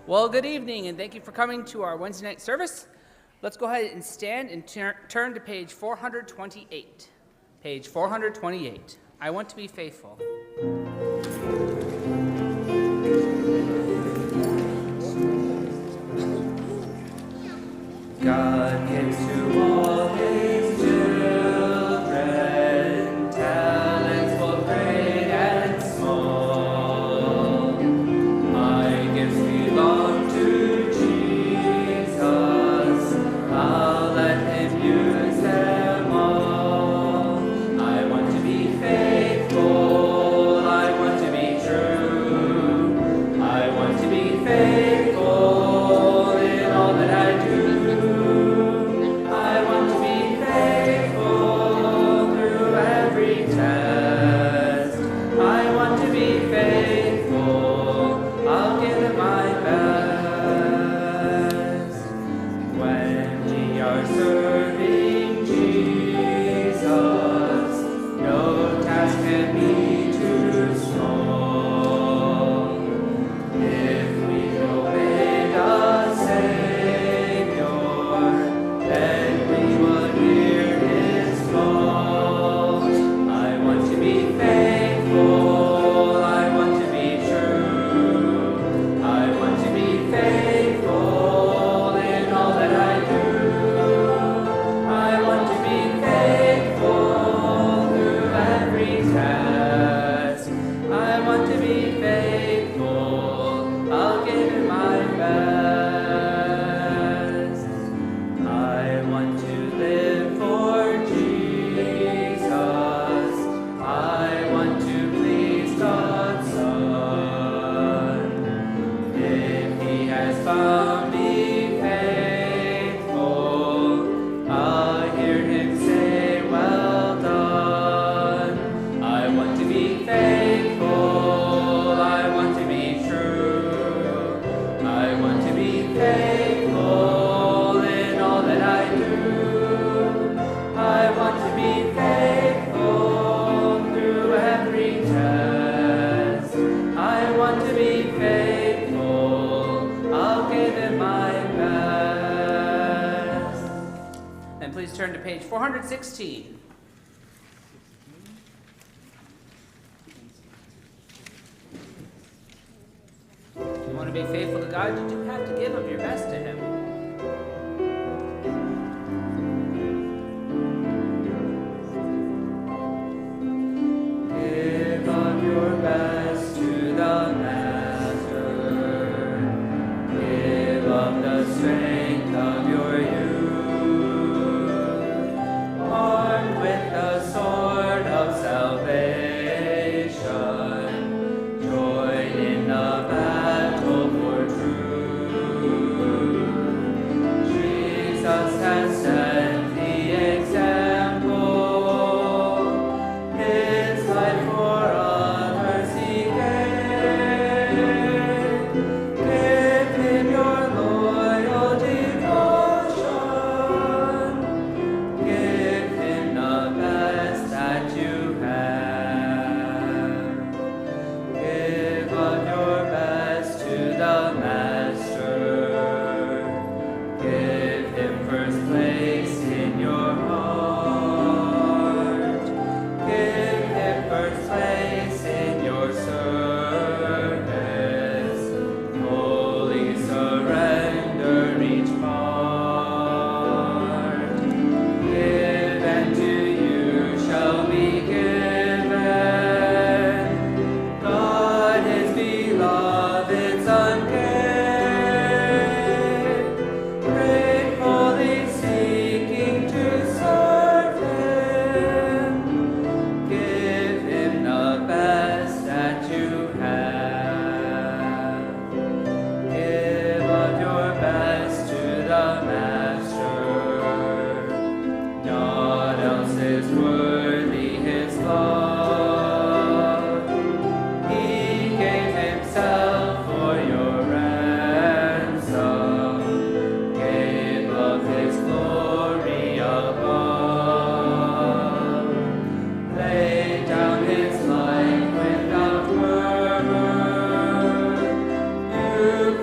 Well, good evening, and thank you for coming to our Wednesday night service. Let's go ahead and stand and turn to page 428. Page 428. I want to be faithful. God gives to all his children talents both great and small. My gifts belong to Jesus. I'll let him use them all. I want to be faithful. I want to be true. I want to be faithful in all that I do. Please turn to page 416. If you want to be faithful to God, you do have to give of your best to him. Give of your best to the Master. Give of the strength of your youth. Armed with the sword of salvation, join in the battle for truth.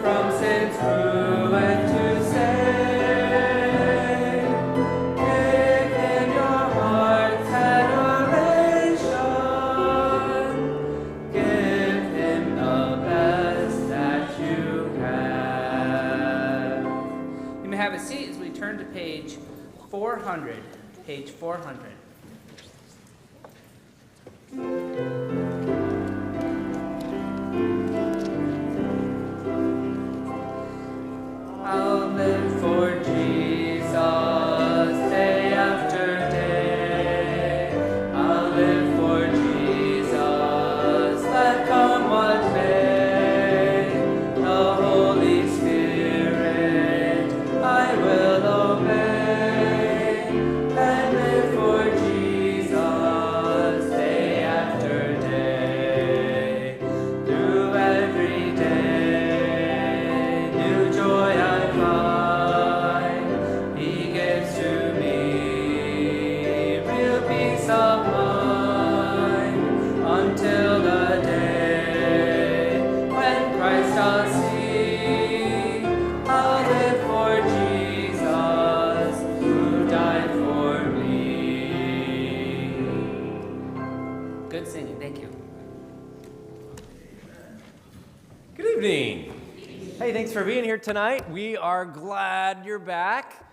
from sin's ruin to save. Give him your heart's adoration. Give him the best that you have. You may have a seat as we turn to page 400. Page 400. I'll live for Jesus day after day. I'll live for Jesus, let come what may. The Holy Spirit I will obey and live for Jesus day after day. Through every day, new joy I find. He gives to me real peace of mind until the day when Christ I'll see. I'll live for Jesus who died for me. Good singing, thank you. Good evening. Hey, thanks for being here tonight. We are glad you're back.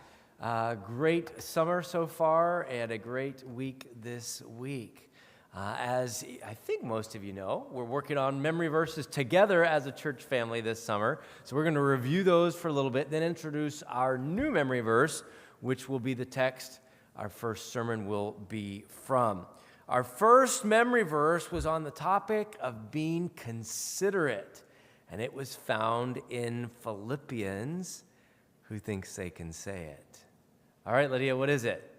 Great summer so far and a great week this week. As I think most of you know, we're working on memory verses together as a church family this summer. So we're going to review those for a little bit, then introduce our new memory verse, which will be the text our first sermon will be from. Our first memory verse was on the topic of being considerate, and it was found in Philippians. Who thinks they can say it? All right, Lydia, what is it?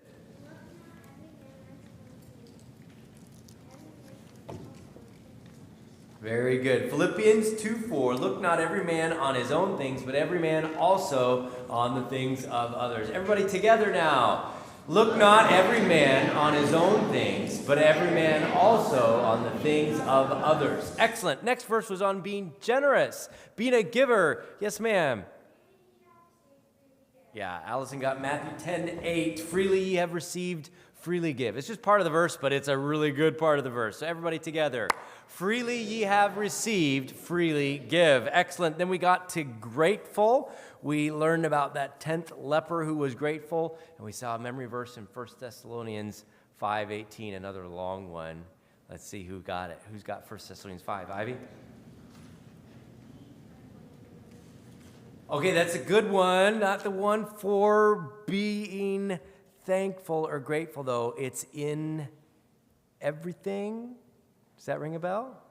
Very good. Philippians 2:4. Look not every man on his own things, but every man also on the things of others. Everybody together now. Look not every man on his own things, but every man also on the things of others. Excellent. Next verse was on being generous, being a giver. Yes, ma'am. Yeah, Allison got Matthew 10:8. Freely ye have received, freely give. It's just part of the verse, but it's a really good part of the verse. So everybody together. Freely ye have received, freely give. Excellent. Then we got to grateful. We learned about that 10th leper who was grateful, and we saw a memory verse in 1 Thessalonians 5:18, another long one. Let's see who got it. Who's got 1 Thessalonians 5? Ivy? Okay, that's a good one. Not the one for being thankful or grateful, though. It's in everything. Does that ring a bell?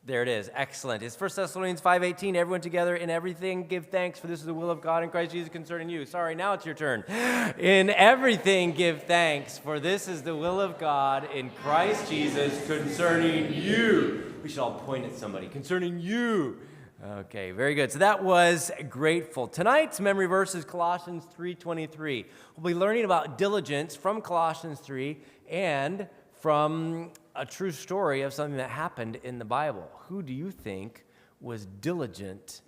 There it is. Excellent. It's 1 Thessalonians 5:18. Everyone together, in everything give thanks, for this is the will of God in Christ Jesus concerning you. Sorry, now it's your turn. In everything give thanks, for this is the will of God in Christ Jesus concerning you. We should all point at somebody. Concerning you. Okay, very good. So that was grateful. Tonight's memory verse is Colossians 3:23. We'll be learning about diligence from Colossians 3 and from a true story of something that happened in the Bible. Who do you think was diligent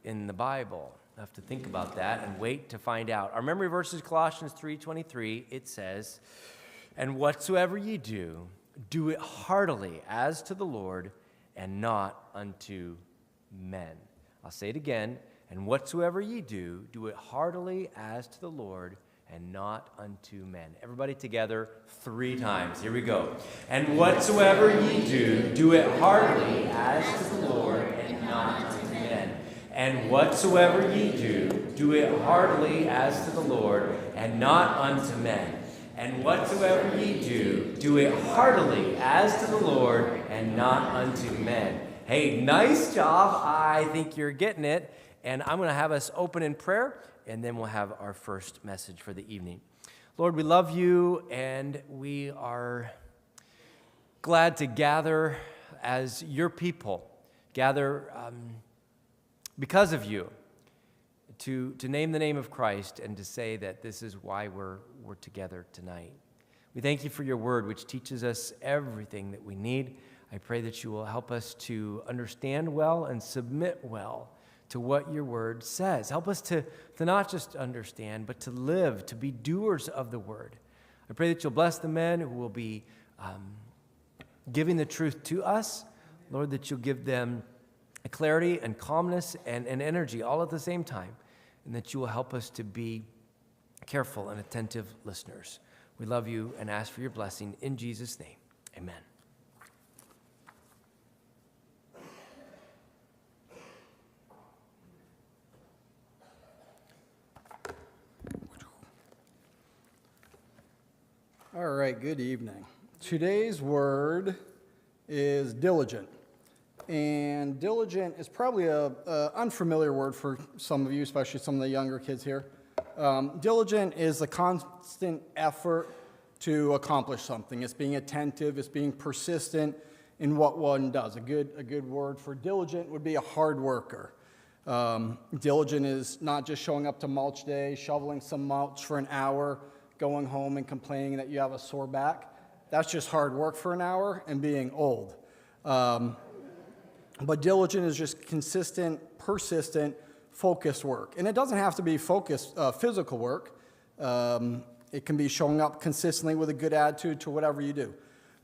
in the Bible? I have to think about that and wait to find out. Our memory verse is Colossians 3:23. It says, "And whatsoever ye do, do it heartily as to the Lord and not unto men." I'll say it again. "And whatsoever ye do, do it heartily as to the Lord and not unto men." Everybody together 3 times. Here we go. "And whatsoever ye do, do it heartily as to the Lord and not unto men. And whatsoever ye do it heartily as to the Lord and not unto men. And whatsoever ye do it heartily as to the Lord and not unto men." Hey, nice job. I think you're getting it. And I'm going to have us open in prayer, and then we'll have our first message for the evening. Lord, we love you, and we are glad to gather as your people, gather because of you, to name the name of Christ and to say that this is why we're together tonight. We thank you for your word, which teaches us everything that we need. I pray that you will help us to understand well and submit well to what your word says. Help us to not just understand, but to live, to be doers of the word. I pray that you'll bless the men who will be giving the truth to us. Lord, that you'll give them clarity and calmness and energy all at the same time, and that you will help us to be careful and attentive listeners. We love you and ask for your blessing in Jesus' name. Amen. All right, good evening. Today's word is diligent. And diligent is probably an unfamiliar word for some of you, especially some of the younger kids here. Diligent is a constant effort to accomplish something. It's being attentive, it's being persistent in what one does. A good word for diligent would be a hard worker. Diligent is not just showing up to mulch day, shoveling some mulch for an hour, going home and complaining that you have a sore back. That's just hard work for an hour and being old. But diligent is just consistent, persistent, focused work. And it doesn't have to be focused, physical work. It can be showing up consistently with a good attitude to whatever you do.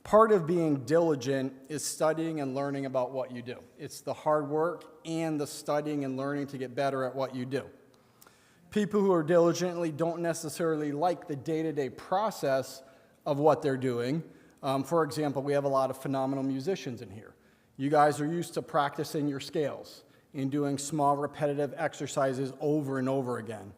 Part of being diligent is studying and learning about what you do. It's the hard work and the studying and learning to get better at what you do. People who are diligently don't necessarily like the day-to-day process of what they're doing. For example, we have a lot of phenomenal musicians in here. You guys are used to practicing your scales and doing small repetitive exercises over and over again.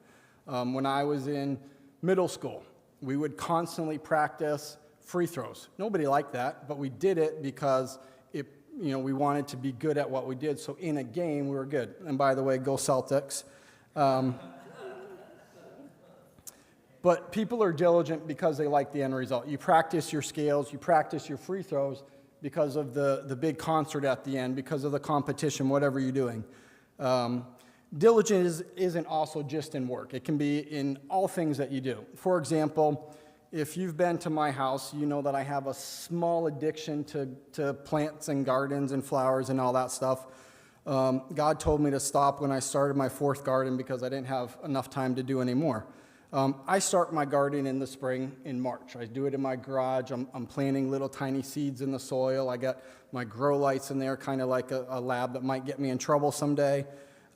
When I was in middle school, we would constantly practice free throws. Nobody liked that, but we did it because we wanted to be good at what we did. So in a game, we were good. And by the way, go Celtics. But people are diligent because they like the end result. You practice your scales, you practice your free throws because of the big concert at the end, because of the competition, whatever you're doing. Diligence isn't also just in work. It can be in all things that you do. For example, if you've been to my house, you know that I have a small addiction to plants and gardens and flowers and all that stuff. God told me to stop when I started my 4th garden because I didn't have enough time to do any more. I start my garden in the spring in March. I do it in my garage. I'm planting little tiny seeds in the soil. I got my grow lights in there, kind of like a lab that might get me in trouble someday.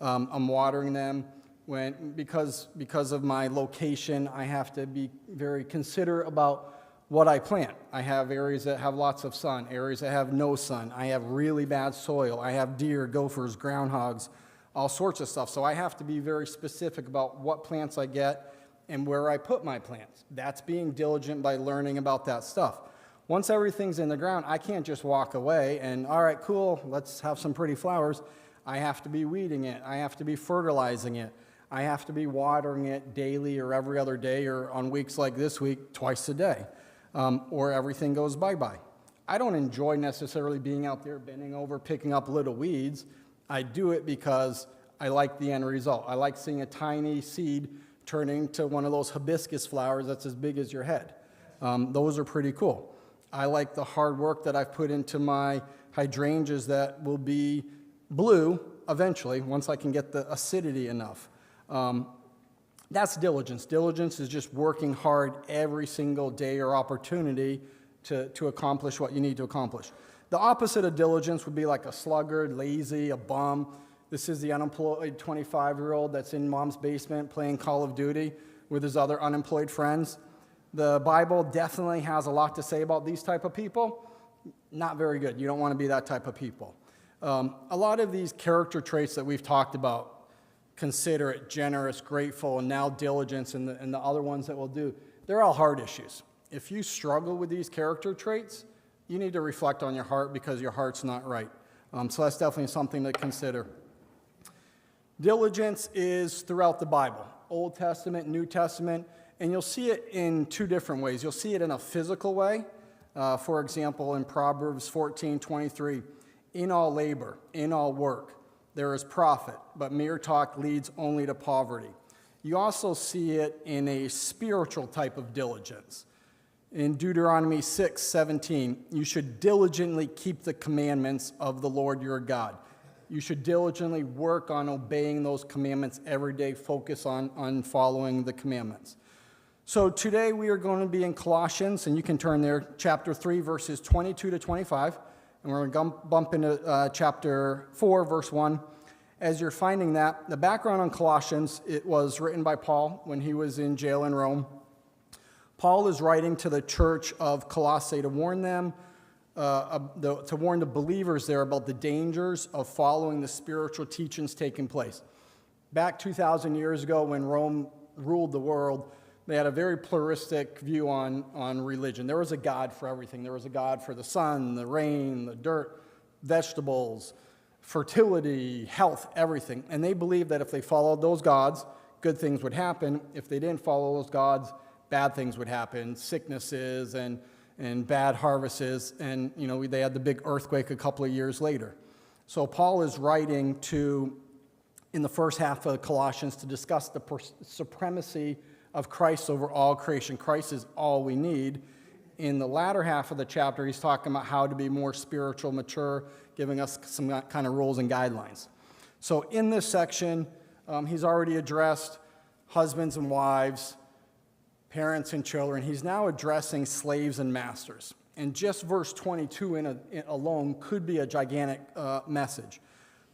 I'm watering them. Because of my location, I have to be very considerate about what I plant. I have areas that have lots of sun, areas that have no sun. I have really bad soil. I have deer, gophers, groundhogs, all sorts of stuff. So I have to be very specific about what plants I get and where I put my plants. That's being diligent by learning about that stuff. Once everything's in the ground, I can't just walk away and, all right, cool, let's have some pretty flowers. I have to be weeding it. I have to be fertilizing it. I have to be watering it daily or every other day, or on weeks like this week, twice a day, or everything goes bye-bye. I don't enjoy necessarily being out there bending over, picking up little weeds. I do it because I like the end result. I like seeing a tiny seed turn into one of those hibiscus flowers that's as big as your head. Those are pretty cool. I like the hard work that I've put into my hydrangeas that will be blue eventually, once I can get the acidity enough. That's diligence. Diligence is just working hard every single day or opportunity to accomplish what you need to accomplish. The opposite of diligence would be like a sluggard, lazy, a bum. This is the unemployed 25-year-old that's in mom's basement playing Call of Duty with his other unemployed friends. The Bible definitely has a lot to say about these type of people. Not very good. You don't want to be that type of people. A lot of these character traits that we've talked about, considerate, generous, grateful, and now diligence, and the other ones that we'll do, they're all heart issues. If you struggle with these character traits, you need to reflect on your heart because your heart's not right. So that's definitely something to consider. Diligence is throughout the Bible, Old Testament, New Testament, and you'll see it in 2 different ways. You'll see it in a physical way. For example, in Proverbs 14:23, in all labor, in all work, there is profit, but mere talk leads only to poverty. You also see it in a spiritual type of diligence. In Deuteronomy 6:17, you should diligently keep the commandments of the Lord your God. You should diligently work on obeying those commandments every day. Focus on following the commandments. So today we are going to be in Colossians, and you can turn there, chapter 3, verses 22 to 25. And we're going to bump into chapter 4, verse 1. As you're finding that, the background on Colossians, it was written by Paul when he was in jail in Rome. Paul is writing to the church of Colossae to warn them, to warn the believers there about the dangers of following the spiritual teachings taking place. Back 2,000 years ago when Rome ruled the world, they had a very pluralistic view on religion. There was a God for everything. There was a God for the sun, the rain, the dirt, vegetables, fertility, health, everything. And they believed that if they followed those gods, good things would happen. If they didn't follow those gods, bad things would happen, sicknesses and bad harvests. And, they had the big earthquake a couple of years later. So Paul is writing in the first half of Colossians to discuss the supremacy of Christ over all creation. Christ is all we need. In the latter half of the chapter, he's talking about how to be more spiritual, mature, giving us some kind of rules and guidelines. So in this section, he's already addressed husbands and wives, parents and children. He's now addressing slaves and masters. And just verse 22 alone could be a gigantic message.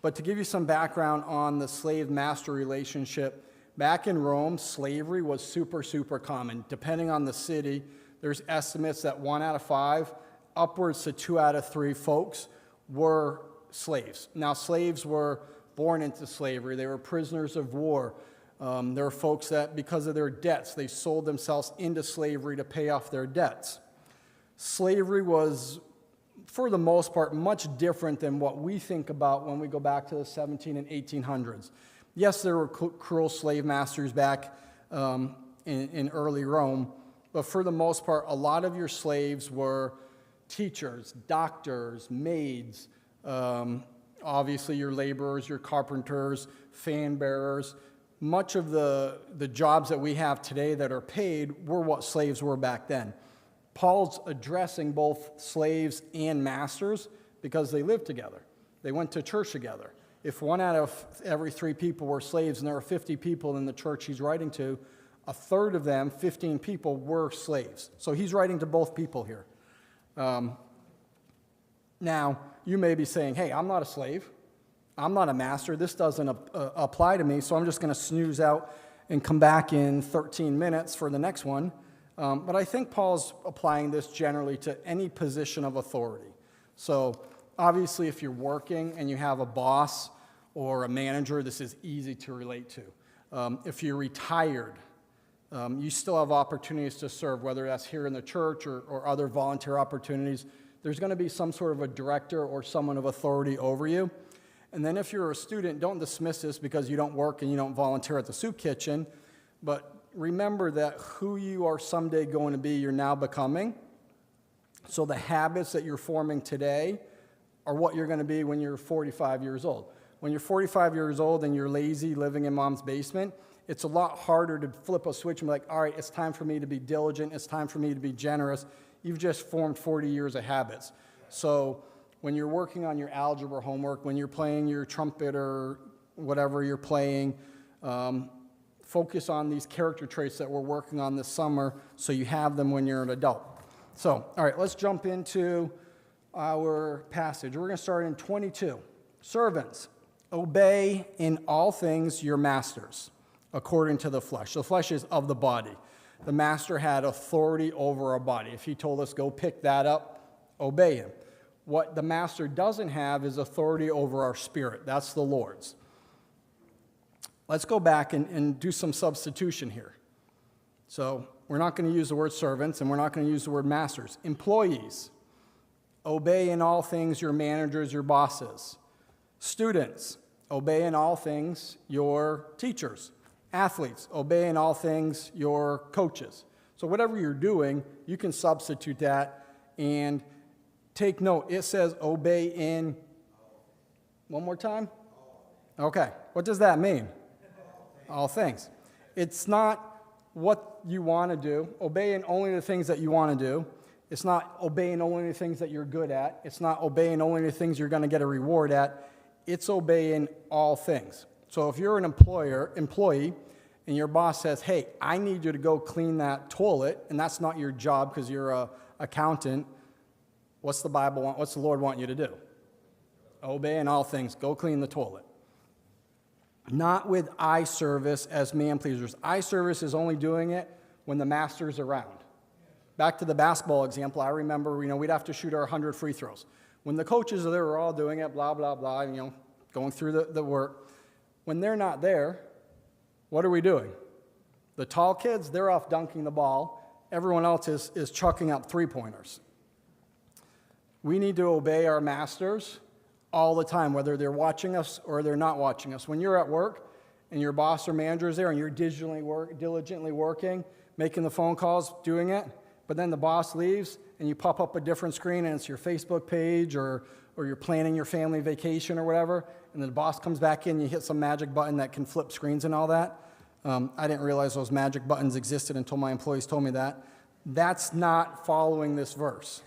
But to give you some background on the slave-master relationship, back in Rome, slavery was super, super common. Depending on the city, there's estimates that 1 out of 5, upwards to 2 out of 3 folks were slaves. Now, slaves were born into slavery. They were prisoners of war. There were folks that, because of their debts, they sold themselves into slavery to pay off their debts. Slavery was, for the most part, much different than what we think about when we go back to the 17 and 1800s. Yes, there were cruel slave masters back in early Rome, but for the most part, a lot of your slaves were teachers, doctors, maids, obviously your laborers, your carpenters, fan bearers. Much of the jobs that we have today that are paid were what slaves were back then. Paul's addressing both slaves and masters because they lived together. They went to church together. If 1 out of every 3 people were slaves, and there are 50 people in the church he's writing to, a third of them, 15 people, were slaves. So he's writing to both people here. Now, you may be saying, hey, I'm not a slave. I'm not a master. This doesn't apply to me, so I'm just going to snooze out and come back in 13 minutes for the next one. But I think Paul's applying this generally to any position of authority. So obviously, if you're working and you have a boss or a manager, this is easy to relate to. If you're retired, you still have opportunities to serve, whether that's here in the church or other volunteer opportunities. There's going to be some sort of a director or someone of authority over you. And then if you're a student, don't dismiss this because you don't work and you don't volunteer at the soup kitchen, but remember that who you are someday going to be, you're now becoming. So the habits that you're forming today are what you're going to be when you're 45 years old. When you're 45 years old and you're lazy living in mom's basement, it's a lot harder to flip a switch and be like, all right, it's time for me to be diligent. It's time for me to be generous. You've just formed 40 years of habits. So when you're working on your algebra homework, when you're playing your trumpet or whatever you're playing, focus on these character traits that we're working on this summer so you have them when you're an adult. So, all right, let's jump into our passage. We're going to start in 22. Servants, obey in all things your masters, according to the flesh. The flesh is of the body. The master had authority over our body. If he told us, go pick that up, obey him. What the master doesn't have is authority over our spirit. That's the Lord's. Let's go back and do some substitution here. So we're not going to use the word servants, and we're not going to use the word masters. Employees, obey in all things your managers, your bosses. Students, obey in all things your teachers. Athletes, obey in all things your coaches. So whatever you're doing, you can substitute that. And take note, it says obey in, one more time? Okay, what does that mean? All things. It's not what you want to do, obeying only the things that you want to do. It's not obeying only the things that you're good at. It's not obeying only the things you're going to get a reward at. It's obeying all things. So if you're an employee, and your boss says, hey, I need you to go clean that toilet, and that's not your job because you're an accountant, what's the Lord want you to do? Obey in all things. Go clean the toilet. Not with eye service as man pleasers. Eye service is only doing it when the master's around. Back to the basketball example, I remember, we'd have to shoot our 100 free throws. When the coaches are there, we're all doing it, blah, blah, blah, going through the work. When they're not there, what are we doing? The tall kids, they're off dunking the ball. Everyone else is chucking up three-pointers. We need to obey our masters all the time, whether they're watching us or they're not watching us. When you're at work and your boss or manager is there and you're diligently working, making the phone calls, doing it, but then the boss leaves and you pop up a different screen and it's your Facebook page or you're planning your family vacation or whatever, and then the boss comes back in, you hit some magic button that can flip screens and all that. I didn't realize those magic buttons existed until my employees told me that. That's not following this verse.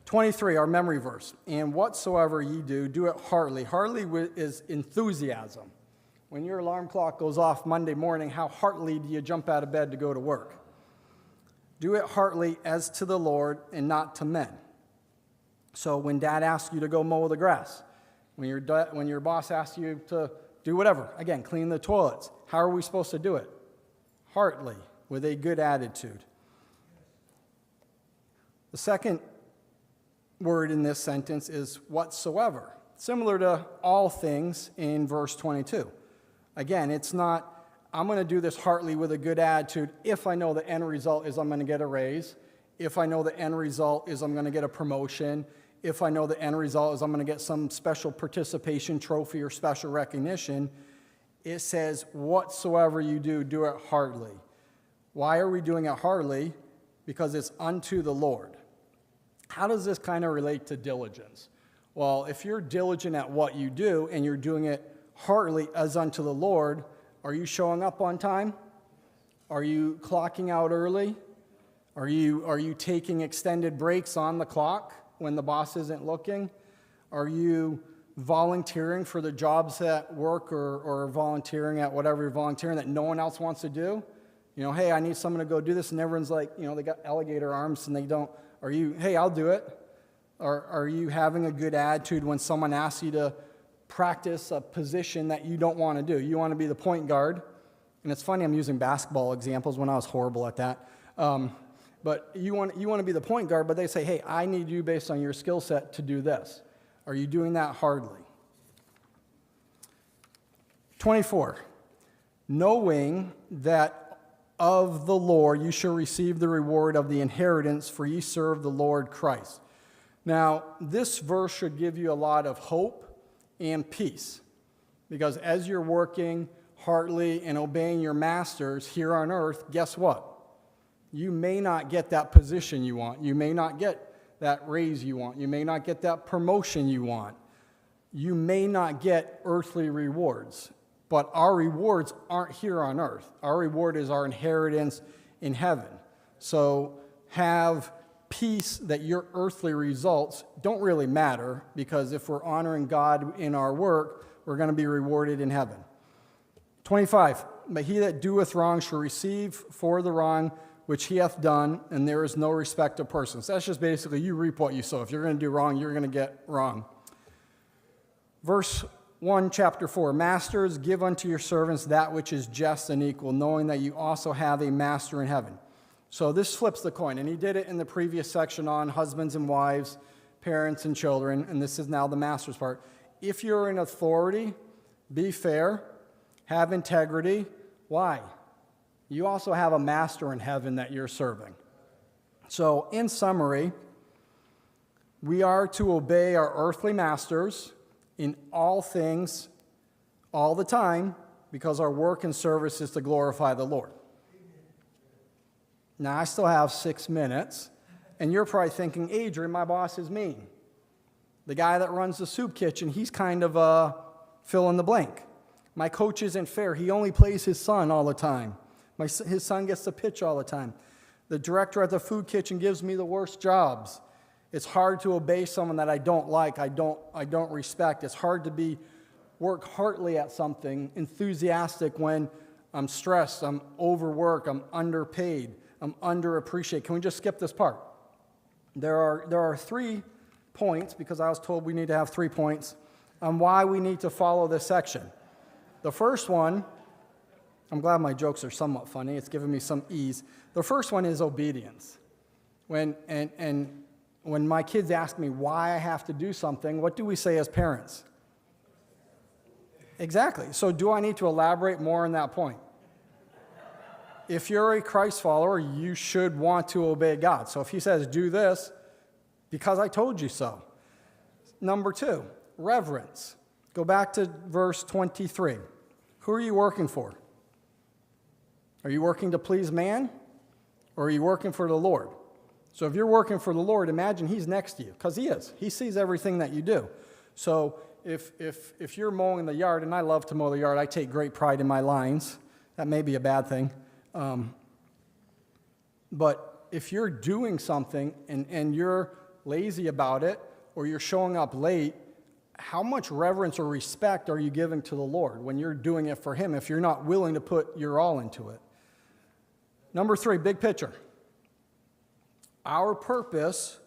23, our memory verse. And whatsoever ye do, do it heartily. Heartily is enthusiasm. When your alarm clock goes off Monday morning, how heartily do you jump out of bed to go to work? Do it heartily as to the Lord and not to men. So when dad asks you to go mow the grass, when your boss asks you to do whatever, again, clean the toilets, how are we supposed to do it? Heartily, with a good attitude. The second word in this sentence is whatsoever, similar to all things in verse 22. Again, it's not, I'm going to do this heartily with a good attitude if I know the end result is I'm going to get a raise, if I know the end result is I'm going to get a promotion, if I know the end result is I'm going to get some special participation trophy or special recognition. It says, whatsoever you do, do it heartily. Why are we doing it heartily? Because it's unto the Lord. How does this kind of relate to diligence? Well, if you're diligent at what you do and you're doing it heartily as unto the Lord, are you showing up on time? Are you clocking out early? Are you taking extended breaks on the clock when the boss isn't looking? Are you volunteering for the jobs at work or volunteering at whatever you're volunteering that no one else wants to do? Hey, I need someone to go do this, and everyone's like, they got alligator arms and they don't. Are you, hey, I'll do it? Or are you having a good attitude when someone asks you to practice a position that you don't want to do? You want to be the point guard. And it's funny, I'm using basketball examples when I was horrible at that. But you want to be the point guard, but they say, hey, I need you based on your skill set to do this. Are you doing that hardly? 24, knowing that of the Lord you shall receive the reward of the inheritance, for ye serve the Lord Christ. Now, this verse should give you a lot of hope and peace, because as you're working heartily and obeying your masters here on earth, guess what? You may not get that position you want. You may not get that raise you want. You may not get that promotion you want. You may not get earthly rewards. But our rewards aren't here on earth. Our reward is our inheritance in heaven. So have peace that your earthly results don't really matter, because if we're honoring God in our work, we're going to be rewarded in heaven. 25, but he that doeth wrong shall receive for the wrong which he hath done, and there is no respect of persons. That's just basically you reap what you sow. If you're going to do wrong, you're going to get wrong. Verse 1, chapter 4, masters, give unto your servants that which is just and equal, knowing that you also have a master in heaven. So this flips the coin, and he did it in the previous section on husbands and wives, parents and children, and this is now the master's part. If you're in authority, be fair, have integrity. Why? You also have a master in heaven that you're serving. So in summary, we are to obey our earthly masters in all things, all the time, because our work and service is to glorify the Lord. Now, I still have 6 minutes, and you're probably thinking, Adrian, my boss is mean. The guy that runs the soup kitchen, he's kind of a fill in the blank. My coach isn't fair. He only plays his son all the time. His son gets to pitch all the time. The director at the food kitchen gives me the worst jobs. It's hard to obey someone that I don't like, I don't respect. It's hard to work heartily at something, enthusiastic when I'm stressed, I'm overworked, I'm underpaid, I'm underappreciated. Can we just skip this part? There are 3 points, because I was told we need to have 3 points, on why we need to follow this section. The first one, I'm glad my jokes are somewhat funny. It's giving me some ease. The first one is obedience. When my kids ask me why I have to do something, what do we say as parents? Exactly. So do I need to elaborate more on that point? If you're a Christ follower, you should want to obey God. So if he says, do this, because I told you so. Number 2, reverence. Go back to verse 23. Who are you working for? Are you working to please man, or are you working for the Lord? So if you're working for the Lord, imagine he's next to you, because he is. He sees everything that you do. So if you're mowing the yard, and I love to mow the yard, I take great pride in my lines. That may be a bad thing. But if you're doing something and you're lazy about it, or you're showing up late, how much reverence or respect are you giving to the Lord when you're doing it for him if you're not willing to put your all into it? Number 3, big picture. Our purpose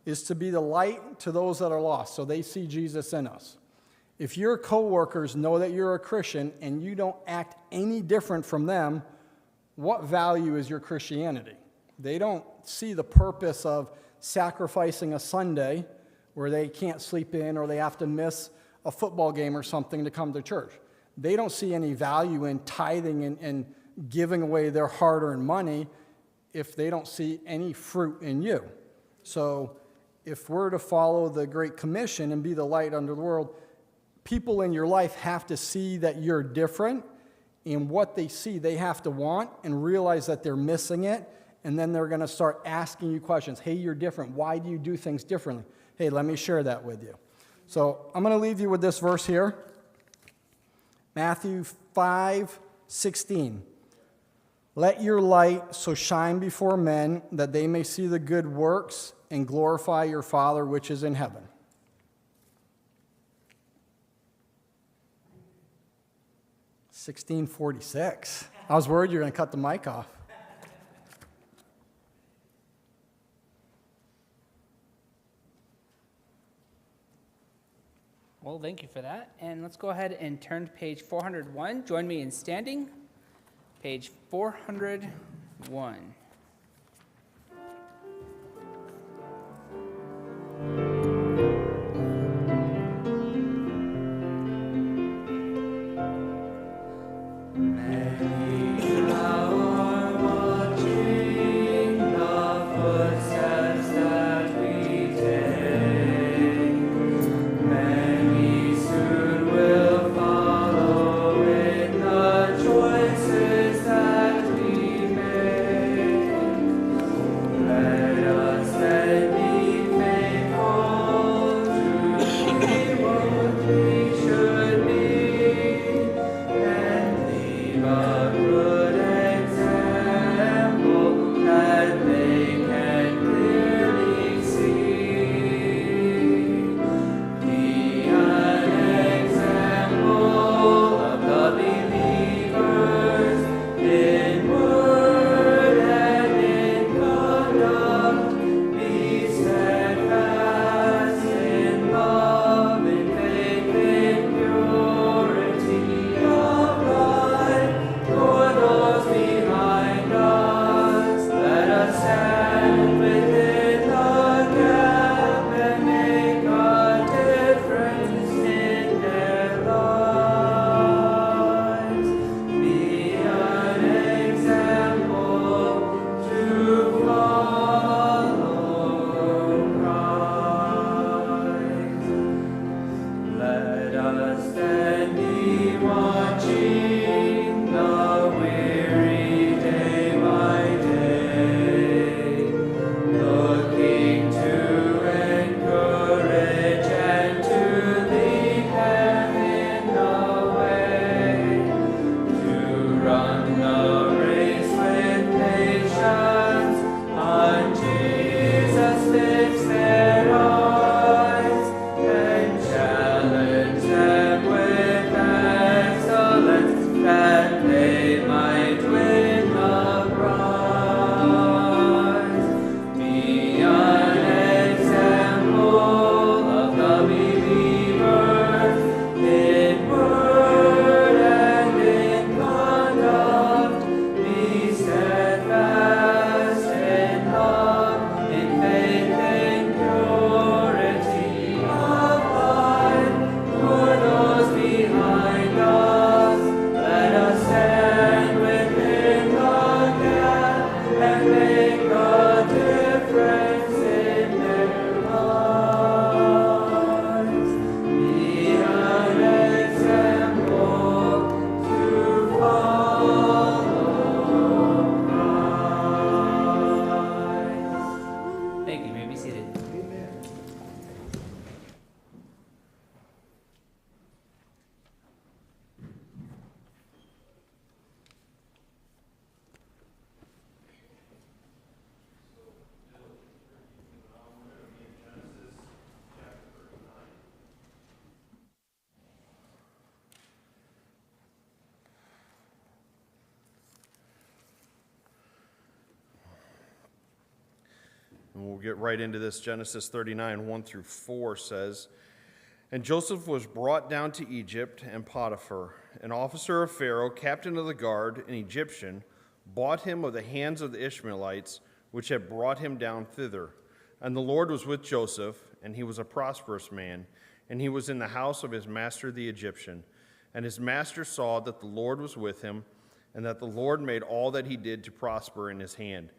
is to be the light to those that are lost, so they see Jesus in us. If your coworkers know that you're a Christian and you don't act any different from them, what value is your Christianity? They don't see the purpose of sacrificing a Sunday where they can't sleep in or they have to miss a football game or something to come to church. They don't see any value in tithing and giving away their hard-earned money if they don't see any fruit in you. So if we're to follow the Great Commission and be the light unto the world, people in your life have to see that you're different, and what they see they have to want and realize that they're missing it, and then they're going to start asking you questions. Hey, you're different. Why do you do things differently? Hey, let me share that with you. So I'm going to leave you with this verse here. Matthew 5:16. Let your light so shine before men that they may see the good works and glorify your Father which is in heaven. $16.46. I was worried you were going to cut the mic off. Well, thank you for that. And let's go ahead and turn to page 401. Join me in standing. Page 401. Run the race. And we'll get right into this. Genesis 39, 1 through 4 says, "And Joseph was brought down to Egypt, and Potiphar, an officer of Pharaoh, captain of the guard, an Egyptian, bought him of the hands of the Ishmaelites, which had brought him down thither. And the Lord was with Joseph, and he was a prosperous man, and he was in the house of his master the Egyptian. And his master saw that the Lord was with him, and that the Lord made all that he did to prosper in his hand.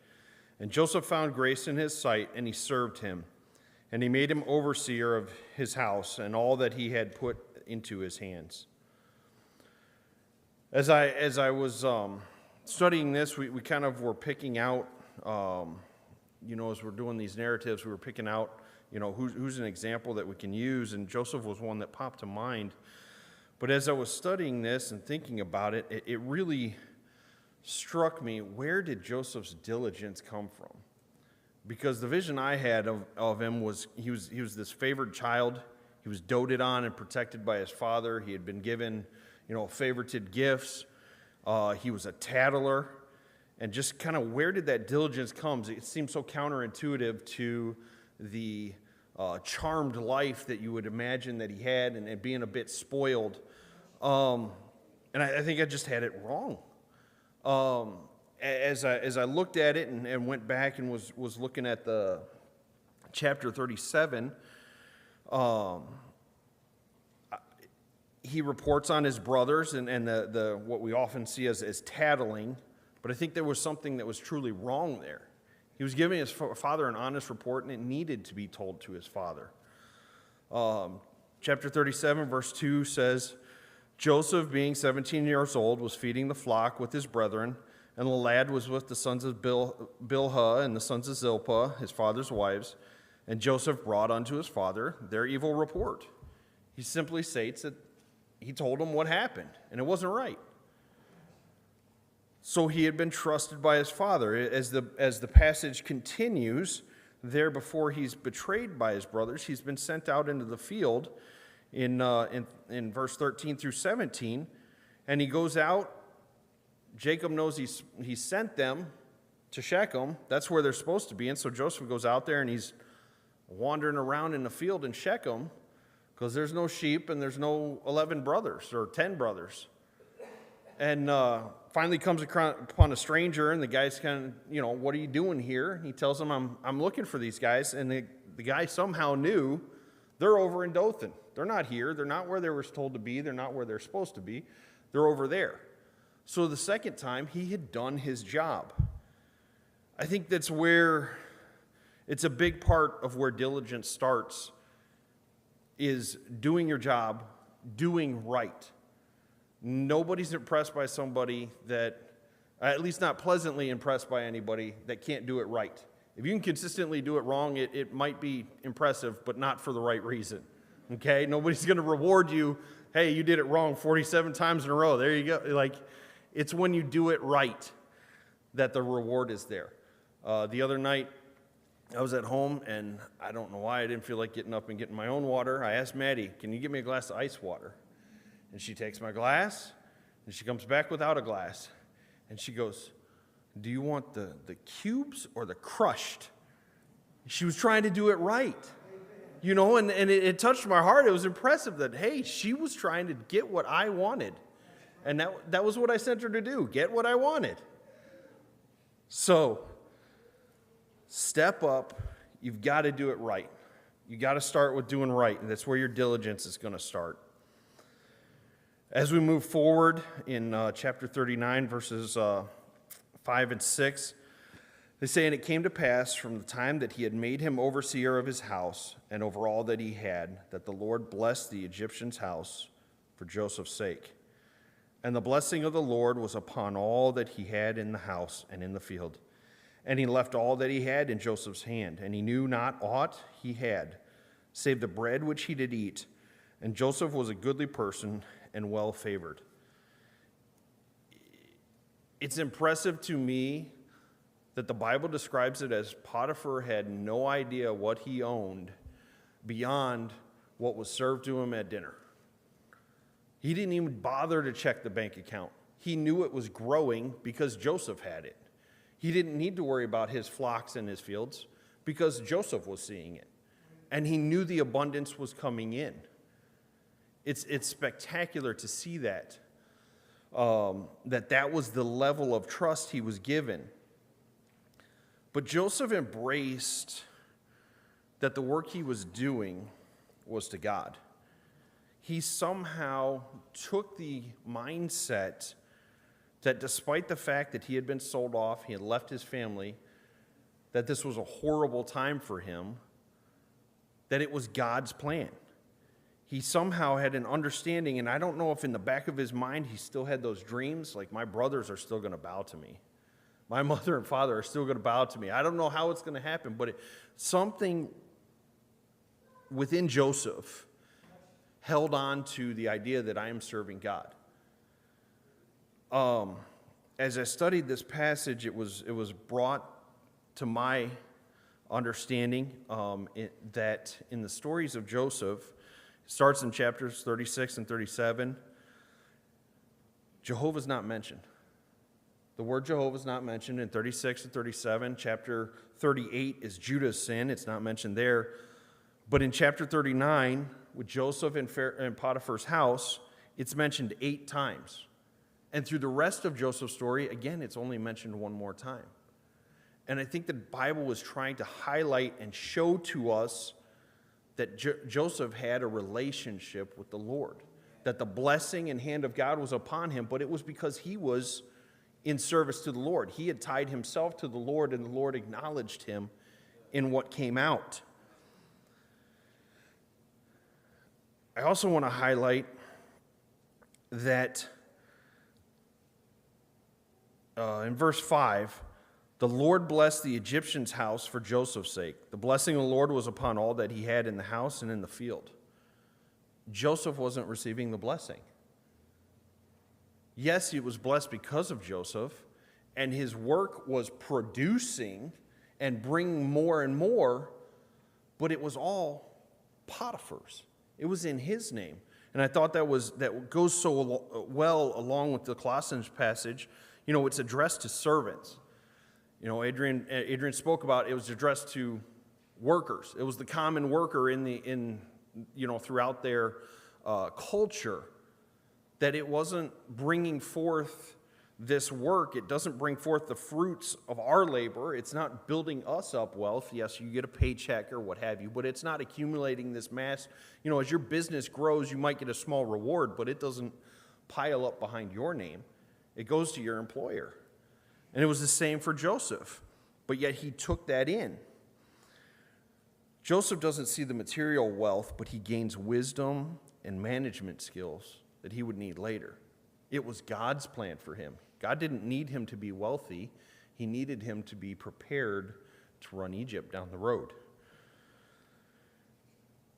And Joseph found grace in his sight, and he served him. And he made him overseer of his house and all that he had put into his hands." As I was studying this, we kind of were picking out, as we're doing these narratives, we were picking out, who's an example that we can use, and Joseph was one that popped to mind. But as I was studying this and thinking about it, it really struck me, where did Joseph's diligence come from? Because the vision I had of him was he was this favored child. He was doted on and protected by his father. He had been given, favorited gifts. He was a tattler. And just kind of where did that diligence come? It seems so counterintuitive to the charmed life that you would imagine that he had, and being a bit spoiled. And I think I just had it wrong. As I looked at it and went back and was looking at the chapter 37, he reports on his brothers and the what we often see as tattling, but I think there was something that was truly wrong there. He was giving his father an honest report, and it needed to be told to his father. Chapter 37, verse 2 says, "Joseph, being 17 years old, was feeding the flock with his brethren, and the lad was with the sons of Bilhah and the sons of Zilpah, his father's wives. And Joseph brought unto his father their evil report." He simply states that he told him what happened, and it wasn't right. So he had been trusted by his father. As the passage continues, there before he's betrayed by his brothers, he's been sent out into the field in verse 13 through 17, and he goes out. Jacob knows he sent them to Shechem. That's where they're supposed to be, and so Joseph goes out there and he's wandering around in the field in Shechem because there's no sheep and there's no 11 brothers or 10 brothers. And finally comes upon a stranger, and the guy's kind of, "What are you doing here?" He tells him, I'm looking for these guys. And the guy somehow knew they're over in Dothan. They're not here. They're not where they were told to be. They're not where they're supposed to be. They're over there. So the second time, he had done his job. I think that's where it's a big part of where diligence starts, is doing your job, doing right. Nobody's impressed by somebody that, at least not pleasantly impressed by anybody that can't do it right. If you can consistently do it wrong, it might be impressive, but not for the right reason. Okay? Nobody's going to reward you, "Hey, you did it wrong 47 times in a row. There you go." It's when you do it right that the reward is there. The other night, I was at home, and I don't know why I didn't feel like getting up and getting my own water. I asked Maddie, "Can you get me a glass of ice water?" And she takes my glass, and she comes back without a glass. And she goes, "Do you want the cubes or the crushed?" She was trying to do it right. And it touched my heart. It was impressive that, hey, she was trying to get what I wanted. And that was what I sent her to do, get what I wanted. So, step up. You've got to do it right. You got to start with doing right, and that's where your diligence is going to start. As we move forward in chapter 39, verses 5 and 6, they say, "And it came to pass from the time that he had made him overseer of his house and over all that he had, that the Lord blessed the Egyptian's house for Joseph's sake. And the blessing of the Lord was upon all that he had in the house and in the field. And he left all that he had in Joseph's hand, and he knew not aught he had, save the bread which he did eat. And Joseph was a goodly person and well favored." It's impressive to me that the Bible describes it as Potiphar had no idea what he owned beyond what was served to him at dinner. He didn't even bother to check the bank account. He knew it was growing because Joseph had it. He didn't need to worry about his flocks and his fields because Joseph was seeing it, and he knew the abundance was coming in. It's spectacular to see that, that was the level of trust he was given. But Joseph embraced that the work he was doing was to God. He somehow took the mindset that despite the fact that he had been sold off, he had left his family, that this was a horrible time for him, that it was God's plan. He somehow had an understanding, and I don't know if in the back of his mind he still had those dreams, like my brothers are still going to bow to me. My mother and father are still going to bow to me. I don't know how it's going to happen, but something within Joseph held on to the idea that I am serving God. As I studied this passage, it was brought to my understanding that in the stories of Joseph, it starts in chapters 36 and 37, Jehovah's not mentioned. The word Jehovah is not mentioned in 36 and 37. Chapter 38 is Judah's sin. It's not mentioned there. But in chapter 39, with Joseph in Potiphar's house, it's mentioned 8 times. And through the rest of Joseph's story, again, it's only mentioned one more time. And I think the Bible was trying to highlight and show to us that Joseph had a relationship with the Lord, that the blessing and hand of God was upon him, but it was because he was in service to the Lord. He had tied himself to the Lord, and the Lord acknowledged him in what came out. I also want to highlight that in verse 5, the Lord blessed the Egyptian's house for Joseph's sake. The blessing of the Lord was upon all that he had in the house and in the field. Joseph wasn't receiving the blessing. Yes, he was blessed because of Joseph, and his work was producing and bringing more and more, but it was all Potiphar's. It was in his name. And I thought that goes so well along with the Colossians passage. You know, it's addressed to servants. You know, Adrian spoke about it was addressed to workers. It was the common worker throughout their culture, that it wasn't bringing forth this work. It doesn't bring forth the fruits of our labor. It's not building us up wealth. Yes, you get a paycheck or what have you, but it's not accumulating this mass. You know, as your business grows, you might get a small reward, but it doesn't pile up behind your name. It goes to your employer. And it was the same for Joseph, but yet he took that in. Joseph doesn't see the material wealth, but he gains wisdom and management skills that he would need later. It was God's plan for him. God didn't need him to be wealthy. He needed him to be prepared to run Egypt down the road.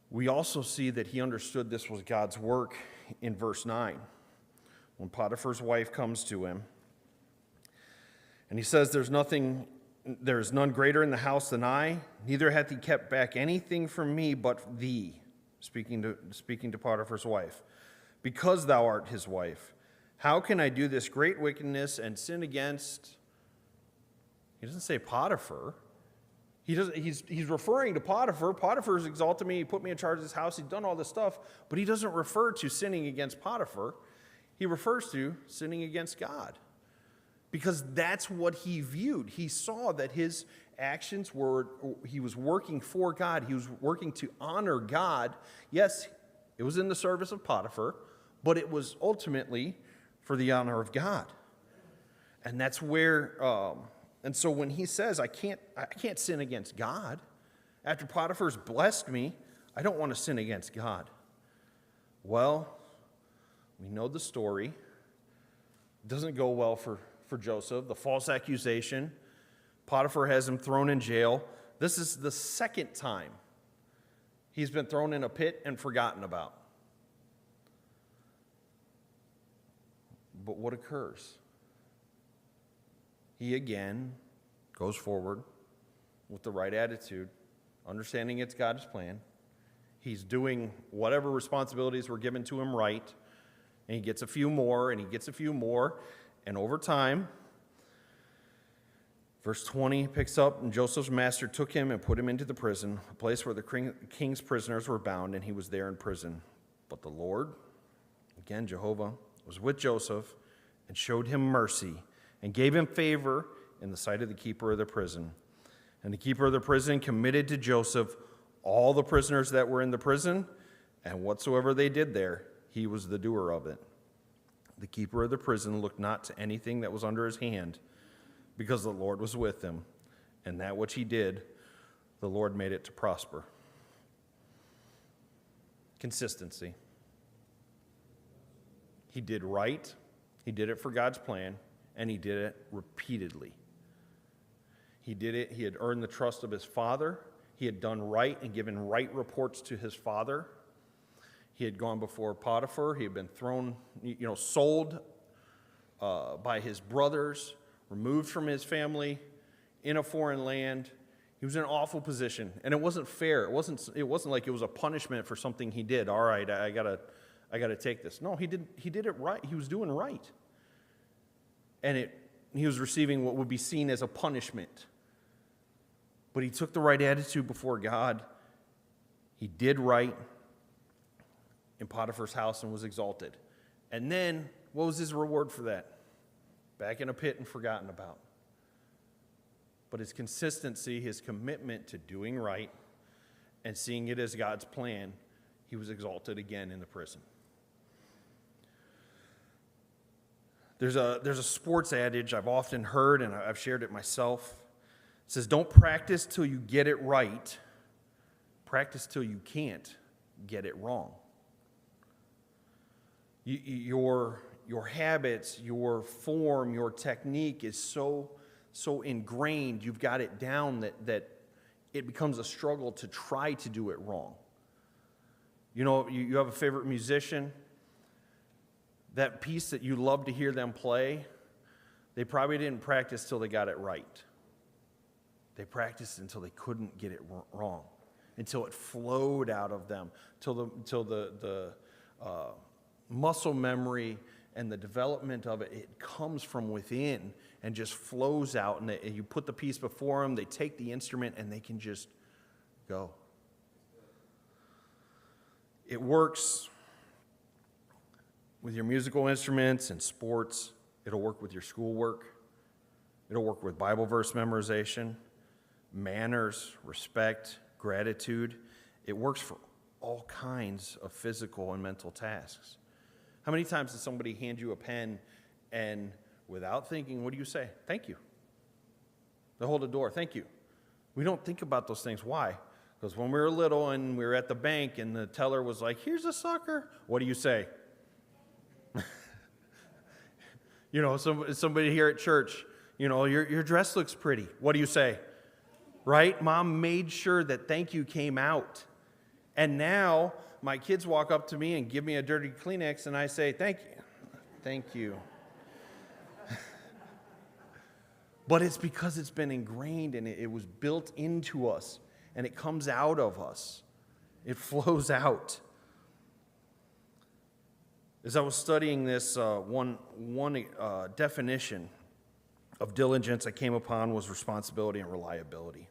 We also see that he understood this was God's work in verse 9. When Potiphar's wife comes to him, and he says, there is none greater in the house than I, neither hath he kept back anything from me but thee, speaking to Potiphar's wife, because thou art his wife. How can I do this great wickedness and sin against? He doesn't say Potiphar. He's referring to Potiphar. Potiphar's exalted me. He put me in charge of his house. He's done all this stuff. But he doesn't refer to sinning against Potiphar. He refers to sinning against God. Because that's what he viewed. He saw that his actions he was working for God. He was working to honor God. Yes, it was in the service of Potiphar, but it was ultimately for the honor of God. And that's where, and so when he says, I can't sin against God, after Potiphar's blessed me, I don't want to sin against God. Well, we know the story. It doesn't go well for Joseph. The false accusation. Potiphar has him thrown in jail. This is the second time he's been thrown in a pit and forgotten about. But what occurs? He again goes forward with the right attitude, understanding it's God's plan. He's doing whatever responsibilities were given to him right, and he gets a few more, and he gets a few more, and over time, Verse 20 picks up, and Joseph's master took him and put him into the prison, a place where the king's prisoners were bound, and he was there in prison. But the Lord, again Jehovah, was with Joseph and showed him mercy and gave him favor in the sight of the keeper of the prison. And the keeper of the prison committed to Joseph all the prisoners that were in the prison, and whatsoever they did there, he was the doer of it. The keeper of the prison looked not to anything that was under his hand, because the Lord was with him, and that which he did, the Lord made it to prosper. Consistency. He did right, he did it for God's plan, and he did it repeatedly. He did it, he had earned the trust of his father, he had done right and given right reports to his father. He had gone before Potiphar, he had been thrown, sold by his brothers, removed from his family, in a foreign land. He was in an awful position, and it wasn't fair. It wasn't like it was a punishment for something he did. All right, I gotta take this. No, he did it right. He was doing right, and he was receiving what would be seen as a punishment. But he took the right attitude before God. He did right in Potiphar's house and was exalted. And then, what was his reward for that? Back in a pit and forgotten about. But his consistency, his commitment to doing right and seeing it as God's plan, he was exalted again in the prison. There's a sports adage I've often heard, and I've shared it myself. It says, don't practice till you get it right. Practice till you can't get it wrong. Your habits, your form, your technique is so ingrained, you've got it down that it becomes a struggle to try to do it wrong. You have a favorite musician, that piece that you love to hear them play, they probably didn't practice till they got it right. They practiced until they couldn't get it wrong, until it flowed out of them, till the muscle memory and the development of it comes from within and just flows out. And you put the piece before them, they take the instrument, and they can just go. It works with your musical instruments and sports. It'll work with your schoolwork. It'll work with Bible verse memorization, manners, respect, gratitude. It works for all kinds of physical and mental tasks. How many times does somebody hand you a pen and without thinking, what do you say? Thank you. They hold the door, thank you. We don't think about those things. Why? Because when we were little and we were at the bank and the teller was like, here's a sucker, what do you say? Somebody here at church, your dress looks pretty. What do you say? Right? Mom made sure that thank you came out. And now my kids walk up to me and give me a dirty Kleenex, and I say, thank you. Thank you. But it's because it's been ingrained and it was built into us, and it comes out of us. It flows out. As I was studying this, one definition of diligence I came upon was responsibility and reliability.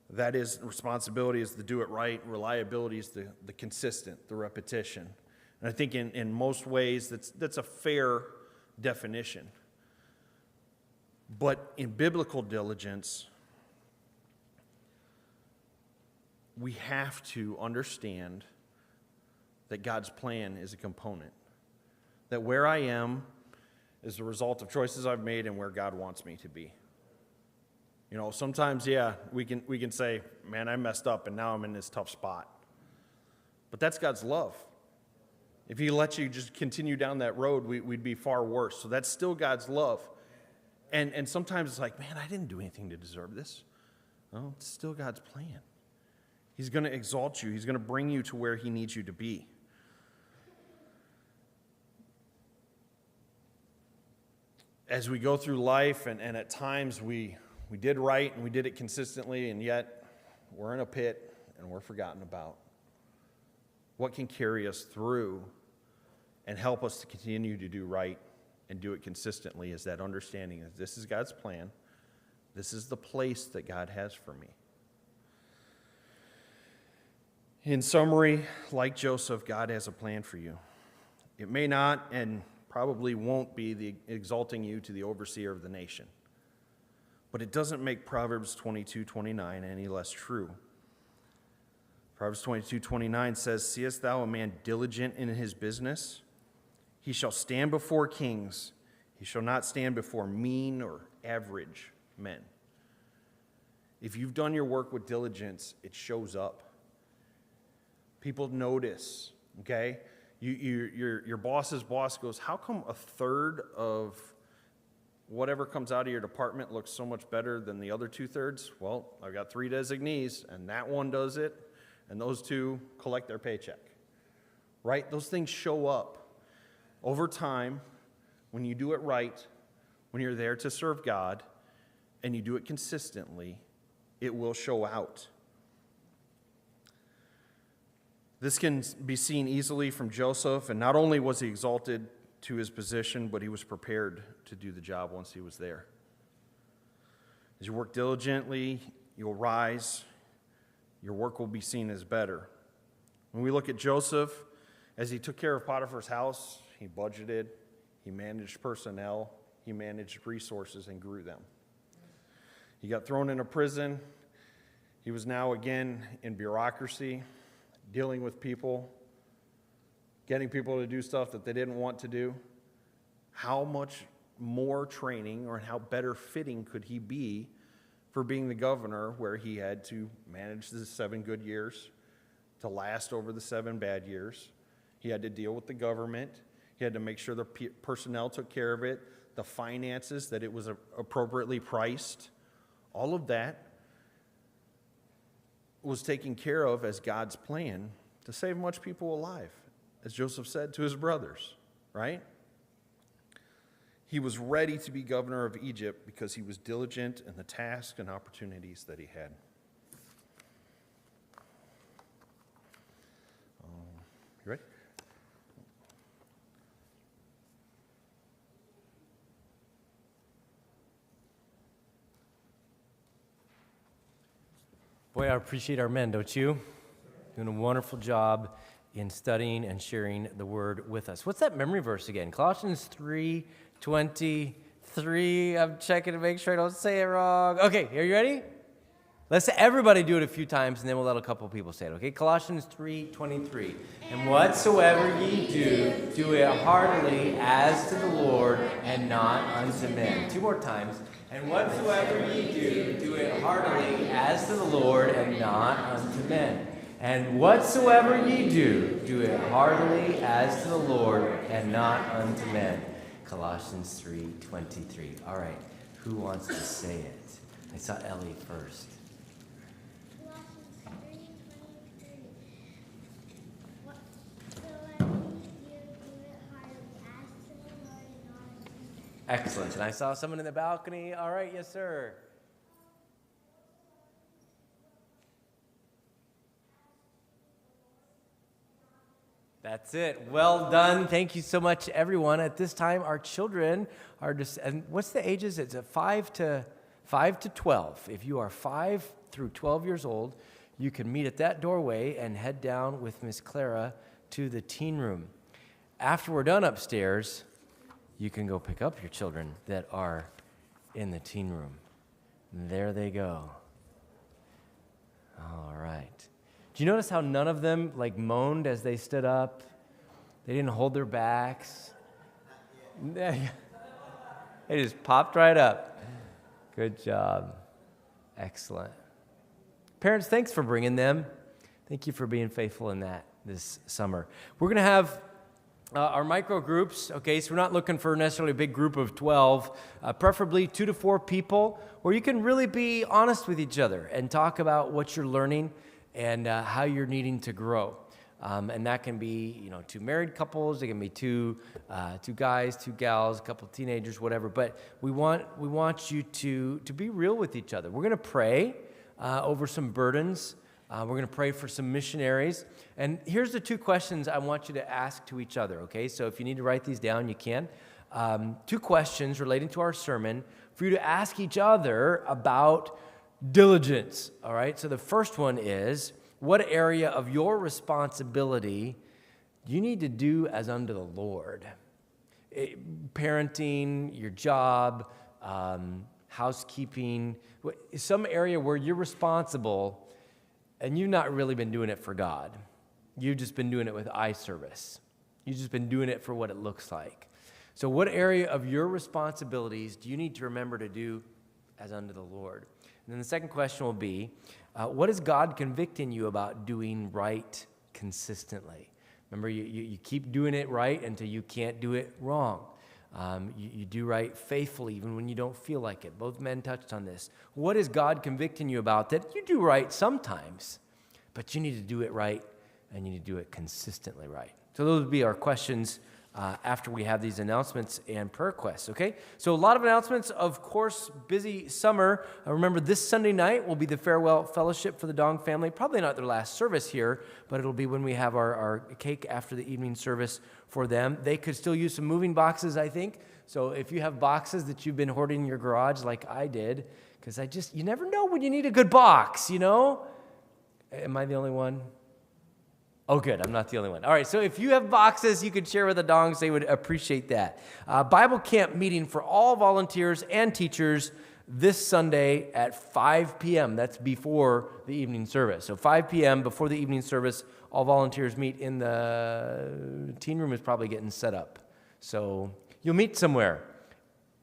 That is, responsibility is to do it right. Reliability is the consistent, the repetition. And I think in most ways that's a fair definition. But in biblical diligence, we have to understand that God's plan is a component. That where I am is the result of choices I've made and where God wants me to be. Sometimes, we can say, man, I messed up and now I'm in this tough spot. But that's God's love. If He let you just continue down that road, we'd be far worse. So that's still God's love. And sometimes it's like, man, I didn't do anything to deserve this. No, it's still God's plan. He's going to exalt you. He's going to bring you to where He needs you to be. As we go through life, and at times we did right and we did it consistently, and yet we're in a pit and we're forgotten about. What can carry us through and help us to continue to do right and do it consistently is that understanding that this is God's plan. This is the place that God has for me. In summary, like Joseph, God has a plan for you. It may not and probably won't be the exalting you to the overseer of the nation. But it doesn't make Proverbs 22:29 any less true. Proverbs 22:29 says, "Seest thou a man diligent in his business? He shall stand before kings. He shall not stand before mean or average men." If you've done your work with diligence, it shows up. People notice, okay? Your boss's boss goes, "How come a third of whatever comes out of your department looks so much better than the other 2/3? Well, I've got 3 designees, and that one does it, and those 2 collect their paycheck." Right? Those things show up over time when you do it right, when you're there to serve God, and you do it consistently, it will show out. This can be seen easily from Joseph, and not only was he exalted to his position, but he was prepared to do the job once he was there. As you work diligently, you'll rise. Your work will be seen as better. When we look at Joseph, as he took care of Potiphar's house, he budgeted, he managed personnel, he managed resources and grew them. He got thrown into prison. He was now again in bureaucracy, dealing with people, getting people to do stuff that they didn't want to do. How much more training or how better fitting could he be for being the governor, where he had to manage the 7 good years to last over the 7 bad years? He had to deal with the government. He had to make sure the personnel took care of it, the finances, that it was appropriately priced. All of that was taken care of as God's plan to save much people alive, as Joseph said to his brothers, right? He was ready to be governor of Egypt because he was diligent in the tasks and opportunities that he had. You ready? Boy, I appreciate our men, don't you? Doing a wonderful job in studying and sharing the word with us. What's that memory verse again? Colossians 3:23. I'm checking to make sure I don't say it wrong. Okay, are you ready? Let's everybody do it a few times, and then we'll let a couple people say it, okay? Colossians 3:23. And whatsoever ye do, do it heartily as to the Lord and not unto men. 2 more times. And whatsoever ye do, do it heartily as to the Lord and not unto men. And whatsoever ye do, do it heartily as to the Lord and not unto men. Colossians 3:23. All right, who wants to say it? I saw Ellie first. Excellent. And I saw someone in the balcony. All right, yes, sir. That's it. Well done. Thank you so much, everyone. At this time, our children are just, and what's the ages? It's a 5 to 12. If you are 5 through 12 years old, you can meet at that doorway and head down with Miss Clara to the teen room. After we're done upstairs, you can go pick up your children that are in the teen room. There they go. All right. Do you notice how none of them moaned as they stood up? They didn't hold their backs. They just popped right up. Good job. Excellent. Parents, thanks for bringing them. Thank you for being faithful in that this summer. We're going to have our micro groups, okay, so we're not looking for necessarily a big group of 12, preferably 2 to 4 people, where you can really be honest with each other and talk about what you're learning and how you're needing to grow. And that can be, 2 married couples, it can be two guys, 2 gals, a couple teenagers, whatever. But we want you to be real with each other. We're going to pray over some burdens. We're going to pray for some missionaries. And here's the 2 questions I want you to ask to each other, okay? So if you need to write these down, you can. 2 questions relating to our sermon for you to ask each other about diligence, all right? So the first one is, what area of your responsibility do you need to do as unto the Lord? Parenting, your job, housekeeping, some area where you're responsible and you've not really been doing it for God. You've just been doing it with eye service. You've just been doing it for what it looks like. So what area of your responsibilities do you need to remember to do as unto the Lord? And then the second question will be, what is God convicting you about doing right consistently? Remember, you keep doing it right until you can't do it wrong. You do right faithfully even when you don't feel like it. Both men touched on this. What is God convicting you about that you do right sometimes, but you need to do it right and you need to do it consistently right? So those would be our questions after we have these announcements and prayer requests, okay? So a lot of announcements, of course, busy summer. Remember, this Sunday night will be the farewell fellowship for the Dong family. Probably not their last service here, but it'll be when we have our cake after the evening service for them. They could still use some moving boxes, I think. So if you have boxes that you've been hoarding in your garage like I did, because you never know when you need a good box, you know? Am I the only one? Oh, good. I'm not the only one. All right. So if you have boxes you could share with the Dongs, they would appreciate that. Bible camp meeting for all volunteers and teachers this Sunday at 5 p.m. That's before the evening service. So 5 p.m. before the evening service, all volunteers meet in the teen room is probably getting set up. So you'll meet somewhere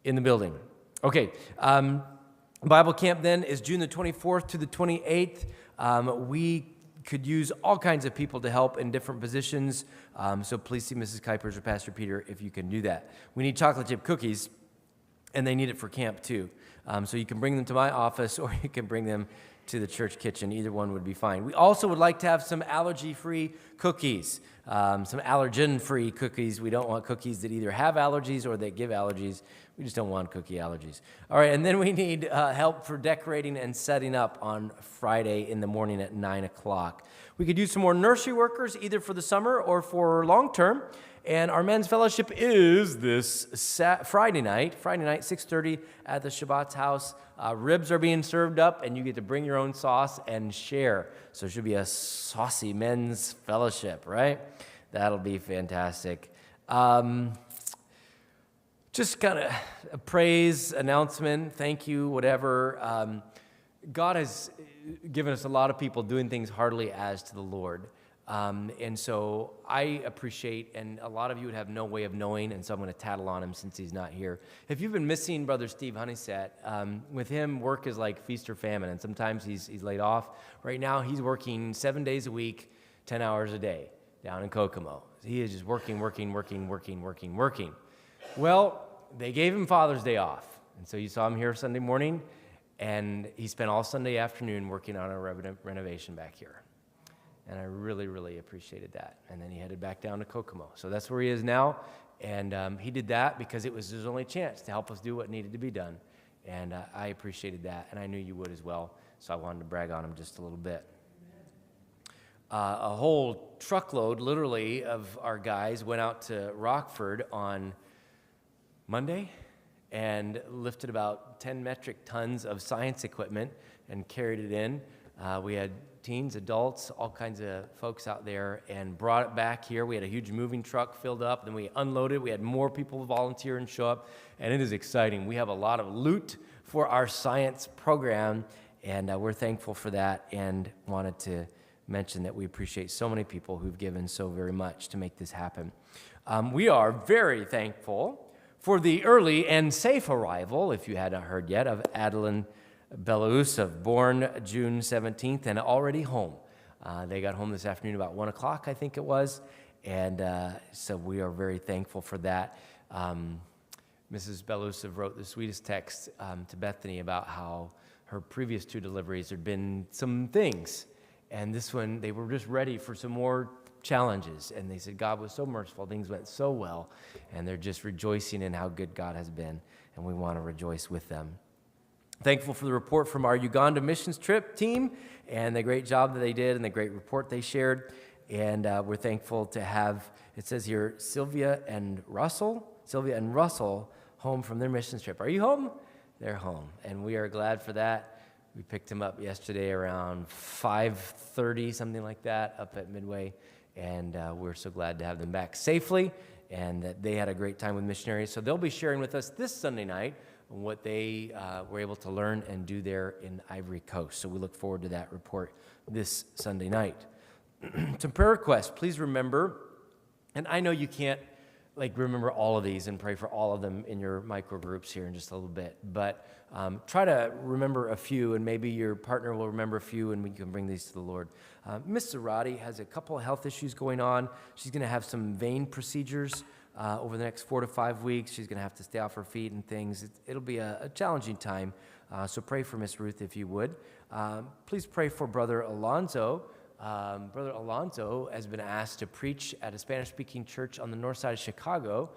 in the building. Okay. Bible camp then is June the 24th to the 28th. We could use all kinds of people to help in different positions. So please see Mrs. Kuipers or Pastor Peter if you can do that. We need chocolate chip cookies, and they need it for camp too. So you can bring them to my office or you can bring them to the church kitchen. Either one would be fine. We also would like to have some allergy-free cookies, some allergen-free cookies. We don't want cookies that either have allergies or that give allergies. We just don't want cookie allergies. All right, and then we need help for decorating and setting up on Friday in the morning at 9 o'clock. We could use some more nursery workers, either for the summer or for long-term. And our men's fellowship is this Friday night, 6:30 at the Shabbat's house. Ribs are being served up, and you get to bring your own sauce and share. So it should be a saucy men's fellowship, right? That'll be fantastic. Just kind of a praise, announcement, thank you, whatever. God has given us a lot of people doing things heartily as to the Lord. And so I appreciate, and a lot of you would have no way of knowing, and so I'm going to tattle on him since he's not here. If you've been missing Brother Steve Honeysett, with him, work is like feast or famine, and sometimes he's laid off. Right now, he's working 7 days a week, 10 hours a day down in Kokomo. He is just working. Well, they gave him Father's Day off, and so you saw him here Sunday morning, and he spent all Sunday afternoon working on a renovation back here. And I really, really appreciated that. And then he headed back down to Kokomo. So that's where he is now. And he did that because it was his only chance to help us do what needed to be done. And I appreciated that. And I knew you would as well. So I wanted to brag on him just a little bit. A whole truckload, literally, of our guys went out to Rockford on Monday and lifted about 10 metric tons of science equipment and carried it in. We had teens, adults, all kinds of folks out there, and brought it back here. We had a huge moving truck filled up, then we unloaded. We had more people volunteer and show up, and it is exciting. We have a lot of loot for our science program, and we're thankful for that, and wanted to mention that we appreciate so many people who've given so very much to make this happen. We are very thankful for the early and safe arrival, if you hadn't heard yet, of Adeline Belousov, born June 17th and already home. They got home this afternoon about 1 o'clock, I think it was, and so we are very thankful for that. Mrs. Belousov wrote the sweetest text to Bethany about how her previous 2 deliveries had been some things, and this one, they were just ready for some more challenges, and they said God was so merciful, things went so well, and they're just rejoicing in how good God has been, and we want to rejoice with them. Thankful for the report from our Uganda missions trip team and the great job that they did and the great report they shared. And we're thankful to have, it says here, Sylvia and Russell. Sylvia and Russell home from their missions trip. Are you home? They're home, and we are glad for that. We picked them up yesterday around 5:30, something like that, up at Midway, and we're so glad to have them back safely, and that they had a great time with missionaries. So they'll be sharing with us this Sunday night what they were able to learn and do there in Ivory Coast. So we look forward to that report this Sunday night. Some prayer requests. Please remember, and I know you can't remember all of these and pray for all of them in your micro groups here in just a little bit, but try to remember a few, and maybe your partner will remember a few, and we can bring these to the Lord. Miss Zarati has a couple of health issues going on. She's going to have some vein procedures over the next 4 to 5 weeks. She's going to have to stay off her feet and things. It'll be a challenging time, so pray for Miss Ruth if you would. Please pray for Brother Alonzo. Brother Alonzo has been asked to preach at a Spanish-speaking church on the north side of Chicago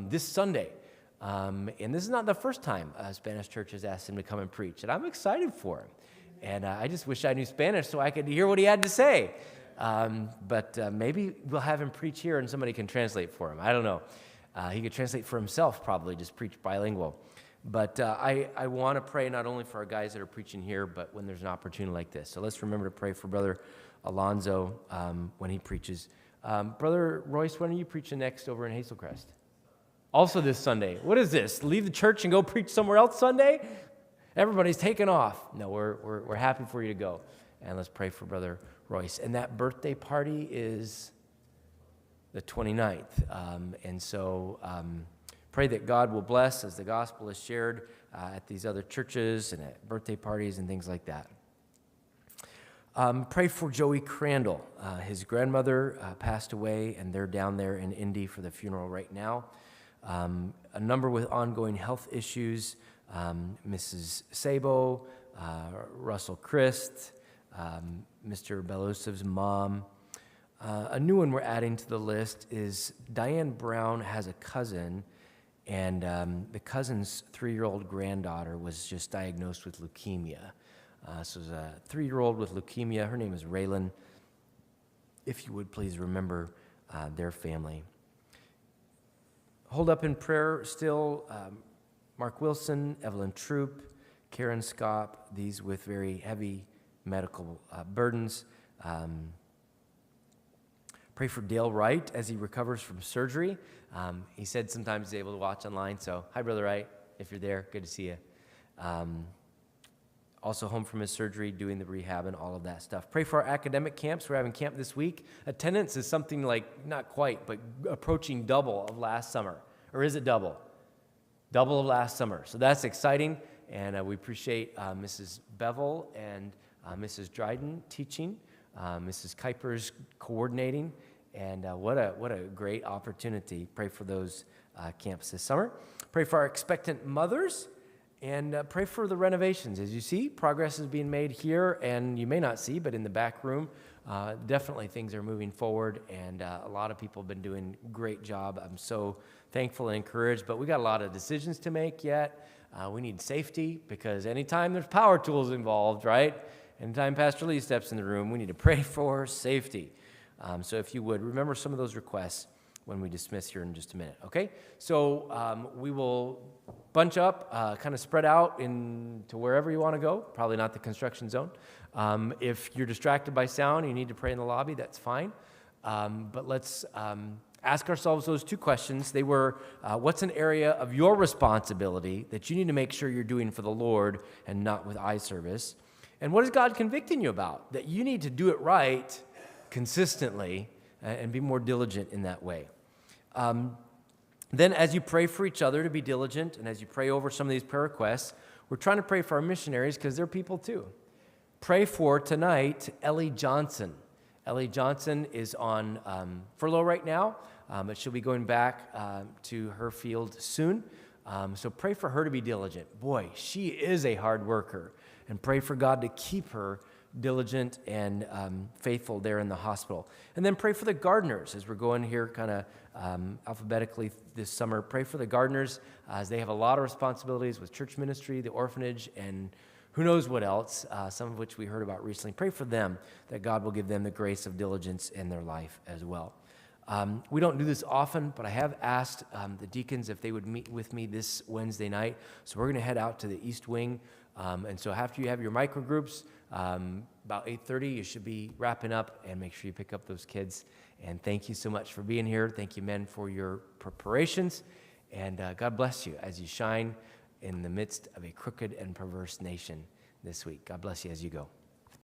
this Sunday. And this is not the first time a Spanish church has asked him to come and preach, and I'm excited for him. And I just wish I knew Spanish so I could hear what he had to say. But maybe we'll have him preach here and somebody can translate for him. I don't know. He could translate for himself, probably, just preach bilingual. But I want to pray not only for our guys that are preaching here, but when there's an opportunity like this. So let's remember to pray for Brother Alonzo when he preaches. Brother Royce, when are you preaching next over in Hazelcrest? Also this Sunday. What is this? Leave the church and go preach somewhere else Sunday? Everybody's taken off. No, we're happy for you to go. And let's pray for Brother Royce. And that birthday party is the 29th. And so pray that God will bless as the gospel is shared at these other churches and at birthday parties and things like that. Pray for Joey Crandall. His grandmother passed away, and they're down there in Indy for the funeral right now. A number with ongoing health issues. Mrs. Sabo, Russell Christ, Mr. Belousov's mom. A new one we're adding to the list is Diane Brown has a cousin, and the cousin's 3-year-old granddaughter was just diagnosed with leukemia. So there's a 3-year-old with leukemia. Her name is Raylan. If you would please remember their family. Hold up in prayer still Mark Wilson, Evelyn Troop, Karen Scott, these with very heavy medical burdens. Pray for Dale Wright as he recovers from surgery. He said sometimes he's able to watch online, so hi, Brother Wright, if you're there, good to see you. Also home from his surgery, doing the rehab and all of that stuff. Pray for our academic camps. We're having camp this week. Attendance is something like, not quite, but approaching double of last summer. Or is it double? Double of last summer. So that's exciting, and we appreciate Mrs. Bevel and Mrs. Dryden teaching, Mrs. Kuiper's coordinating, and what a great opportunity. Pray for those camps this summer. Pray for our expectant mothers, and pray for the renovations. As you see, progress is being made here, and you may not see, but in the back room, definitely things are moving forward, and a lot of people have been doing a great job. I'm so thankful and encouraged, but we got a lot of decisions to make yet. We need safety, because anytime there's power tools involved, right? Anytime Pastor Lee steps in the room, we need to pray for safety. So if you would, remember some of those requests when we dismiss here in just a minute, okay? So we will bunch up, kind of spread out into wherever you want to go, probably not the construction zone. If you're distracted by sound, you need to pray in the lobby, that's fine. But let's ask ourselves those two questions. They were, what's an area of your responsibility that you need to make sure you're doing for the Lord and not with eye service? And what is God convicting you about that you need to do it right consistently and be more diligent in that way? Then as you pray for each other to be diligent, and as you pray over some of these prayer requests, we're trying to pray for our missionaries because they're people too. Pray for tonight Ellie Johnson. Ellie Johnson is on furlough right now, but she'll be going back to her field soon. So pray for her to be diligent. Boy, she is a hard worker. And pray for God to keep her diligent and faithful there in the hospital. And then pray for the gardeners as we're going here kind of alphabetically this summer. Pray for the gardeners as they have a lot of responsibilities with church ministry, the orphanage, and who knows what else, some of which we heard about recently. Pray for them that God will give them the grace of diligence in their life as well. We don't do this often, but I have asked the deacons if they would meet with me this Wednesday night. So we're going to head out to the East Wing. And so after you have your micro groups, about 8:30, you should be wrapping up, and make sure you pick up those kids. And thank you so much for being here. Thank you, men, for your preparations. And God bless you as you shine in the midst of a crooked and perverse nation this week. God bless you as you go.